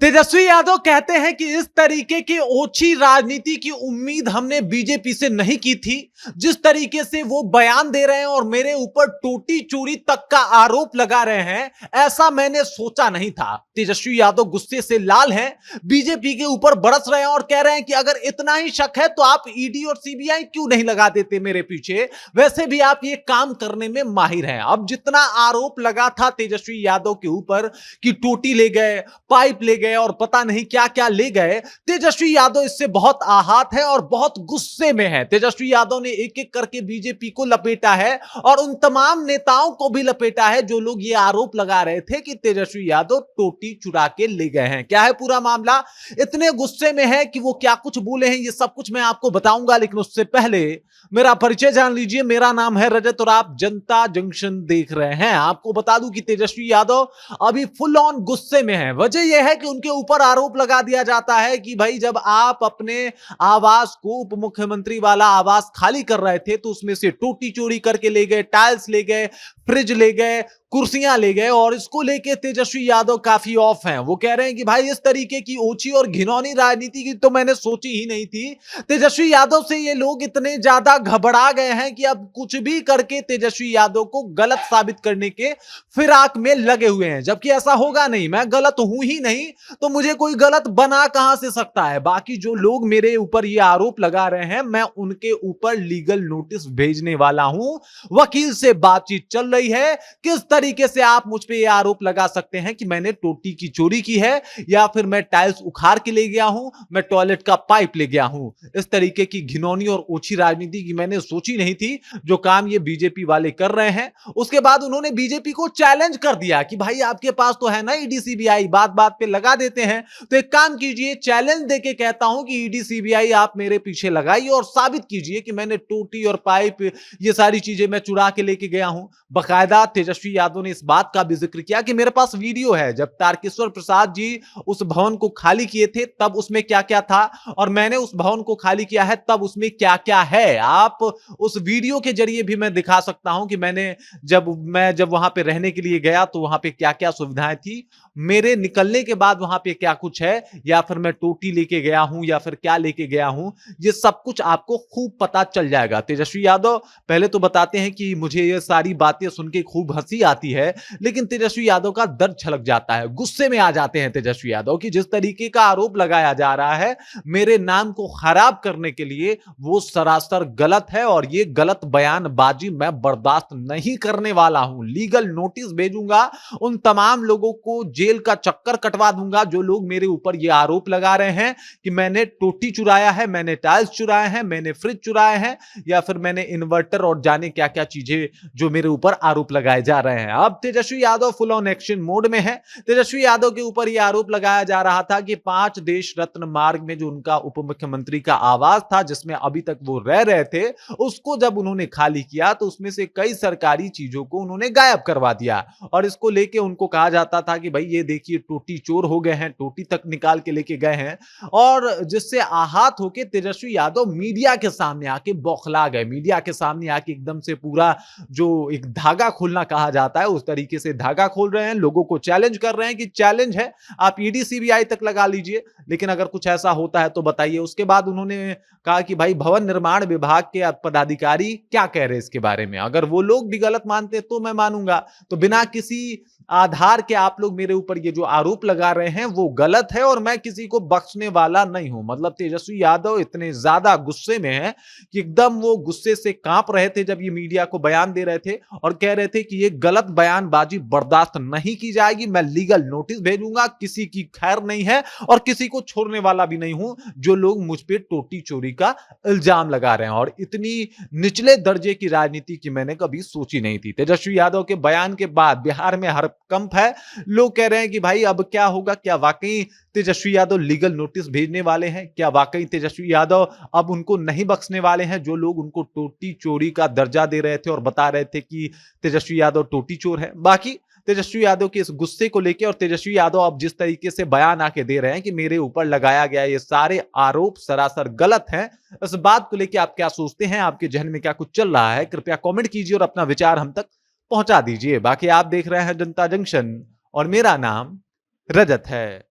तेजस्वी यादव कहते हैं कि इस तरीके की ओछी राजनीति की उम्मीद हमने बीजेपी से नहीं की थी। जिस तरीके से वो बयान दे रहे हैं और मेरे ऊपर टूटी चूड़ी तक का आरोप लगा रहे हैं, ऐसा मैंने सोचा नहीं था। तेजस्वी यादव गुस्से से लाल हैं, बीजेपी के ऊपर बरस रहे हैं और कह रहे हैं कि अगर इतना ही शक है तो आप ईडी और सीबीआई क्यों नहीं लगा देते मेरे पीछे, वैसे भी आप ये काम करने में माहिर हैं। अब जितना आरोप लगा था तेजस्वी यादव के ऊपर कि टोटी ले गए, पाइप ले गए और पता नहीं क्या क्या ले गए, तेजस्वी यादव इससे बहुत आहत है और बहुत गुस्से में है। तेजस्वी यादव ने एक एक करके बीजेपी को लपेटा है और उन तमाम नेताओं को भी लपेटा है जो लोग ये आरोप लगा रहे थे कि तेजस्वी यादव टोटी चुरा के ले गए हैं। क्या है पूरा मामला, इतने गुस्से में है कि वो क्या कुछ बोले हैं ये सब कुछ मैं आपको बताऊंगा, लेकिन उससे पहले मेरा परिचय जान लीजिए। मेरा नाम है रजत और आप जनता जंक्शन देख रहे हैं। आपको बता दूं कि तेजस्वी यादव अभी फुल ऑन गुस्से में है। वजह यह है कि उनके ऊपर आरोप लगा दिया जाता है कि भाई जब आप अपने आवास को, उप मुख्यमंत्री वाला आवास खाली कर रहे थे तो उसमें से टोटी चोरी करके ले गए, टाइल्स ले गए, फ्रिज ले गए, कुर्सियां ले गए और इसको लेके तेजस्वी यादव काफी ऑफ हैं। वो कह रहे हैं कि भाई इस तरीके की ओछी और घिनौनी राजनीति की तो मैंने सोची ही नहीं थी। तेजस्वी यादव से ये लोग इतने ज्यादा घबरा गए हैं कि अब कुछ भी करके तेजस्वी यादव को गलत साबित करने के फिराक में लगे हुए हैं, जबकि ऐसा होगा नहीं। मैं गलत हूं ही नहीं तो मुझे कोई गलत बना कहां से सकता है। बाकी जो लोग मेरे ऊपर ये आरोप लगा रहे हैं, मैं उनके ऊपर लीगल नोटिस भेजने वाला हूं। वकील से बातचीत चल रही है किस तरीके से आप मुझ पे ये आरोप लगा सकते हैं कि मैंने टोटी की चोरी की है या फिर मैं टाइल्स उखाड़ के ले गया हूं, मैं टॉयलेट का पाइप ले गया हूं। इस तरीके की घिनौनी और ओछी राजनीति की मैंने सोची नहीं थी जो काम ये बीजेपी वाले कर रहे हैं। उसके बाद उन्होंने बीजेपी को चैलेंज कर दिया कि भाई आपके पास तो है ना ईडी सीबीआई, बात बात पे लगा देते हैं, तो एक काम कीजिए, चैलेंज देके कहता हूं कि ईडी सीबीआई आप मेरे पीछे लगाइए और साबित कीजिए कि मैंने टोटी और पाइप ये सारी चीजें मैं चुरा के लेके गया हूं। बकायदा तेजस्वी यादव ने इस बात का भी जिक्र किया कि मेरे पास वीडियो है जब तारकेश्वर प्रसाद जी उस भवन को खाली किए थे तब उसमें क्या क्या था और मैंने उस भवन को खाली किया है तब उसमें क्या क्या है। आप उस वीडियो के जरिए भी मैं दिखा सकता हूं कि मैं जब वहां पे रहने के लिए गया तो वहां पे क्या क्या सुविधाएं थी, मेरे निकलने के बाद वहां पे क्या कुछ है, या फिर मैं टोटी लेके गया हूं या फिर क्या लेके गया हूं, ये सब कुछ आपको खूब पता चल जाएगा। तेजस्वी यादव पहले तो बताते हैं कि मुझे ये सारी बातें सुन के खूब हंसी आती है, लेकिन तेजस्वी यादव का दर्द छलक जाता है, गुस्से में आ जाते हैं तेजस्वी यादव की जिस तरीके का आरोप लगाया जा रहा है मेरे नाम को खराब करने के लिए, वो सरासर गलत है और ये गलत बयानबाजी मैं बर्दाश्त नहीं करने वाला हूं। लीगल नोटिस भेजूंगा, उन तमाम लोगों को जेल का चक्कर कटवा दूंगा जो लोग मेरे ऊपर ये आरोप लगा रहे हैं कि मैंने टोटी चुराया है, मैंने टाइल्स चुराए हैं, मैंने फ्रिज चुराए हैं या फिर मैंने इन्वर्टर और जाने क्या क्या चीजें जो मेरे ऊपर आरोप लगाए जा रहे हैं। अब Tejashwi Yadav full on action mode में है। तेजस्वी यादव के ऊपर यह आरोप लगाया जा रहा था कि 5 देश रत्न मार्ग में जो उनका उप मुख्यमंत्री का आवास था जिसमें अभी तक वो रह रहे थे, उसको जब उन्होंने खाली किया तो उसमें से कई सरकारी चीजों को उन्होंने गायब करवा दिया और इसको लेके उनको कहा जाता था कि भाई ये देखिए टोटी चोर हो गए हैं, टोटी तक निकाल के लेके गए हैं। और जिससे आहत होके तेजस्वी यादव मीडिया के सामने आके बौखला गए, मीडिया के सामने आके एकदम से पूरा जो एक धागा खोलना कहा जाता है उस तरीके से धागा खोल रहे हैं, लोगों को चैलेंज कर रहे हैं कि चैलेंज है आप ईडी सीबीआई तक लगा लीजिए लेकिन अगर कुछ ऐसा होता है तो बताइए। उसके बाद उन्होंने कहा कि भाई भवन निर्माण विभाग के पदाधिकारी क्या कह रहे हैं इसके बारे में, अगर वो लोग भी गलत मानते तो मैं मानूंगा, तो बिना किसी आधार के आप लोग मेरे ऊपर ये जो आरोप लगा रहे हैं वो गलत है और मैं किसी को बख्शने वाला नहीं हूं। मतलब तेजस्वी यादव इतने ज्यादा गुस्से में हैं कि एकदम वो गुस्से से कांप रहे थे जब ये मीडिया को बयान दे रहे थे और कह रहे थे कि ये गलत बयानबाजी बर्दाश्त नहीं की जाएगी, मैं लीगल नोटिस भेजूंगा, किसी की खैर नहीं है और किसी को छोड़ने वाला भी नहीं हूं जो लोग मुझ पे टोटी चोरी का इल्जाम लगा रहे हैं। और इतनी निचले दर्जे की राजनीति की मैंने कभी सोची नहीं थी। तेजस्वी यादव के बयान के बाद बिहार में हड़कंप है, लोग कह रहे हैं कि भाई अब क्या होगा, क्या वाकई तेजस्वी यादव लीगल नोटिस भेजने वाले हैं, क्या वाकई तेजस्वी यादव अब उनको नहीं बख्शने वाले हैं जो लोग उनको टोटी चोरी का दर्जा दे रहे थे और बता रहे थे कि तेजस्वी यादव टोटी चोर है। बाकी तेजस्वी यादव के इस गुस्से को लेकर और तेजस्वी यादव अब जिस तरीके से बयान आके दे रहे हैं कि मेरे ऊपर लगाया गया ये सारे आरोप सरासर गलत हैं, इस बात को लेकर आप क्या सोचते हैं, आपके जहन में क्या कुछ चल रहा है, कृपया कमेंट कीजिए और अपना विचार हम तक पहुंचा दीजिए। बाकी आप देख रहे हैं जनता जंक्शन और मेरा नाम रजत है।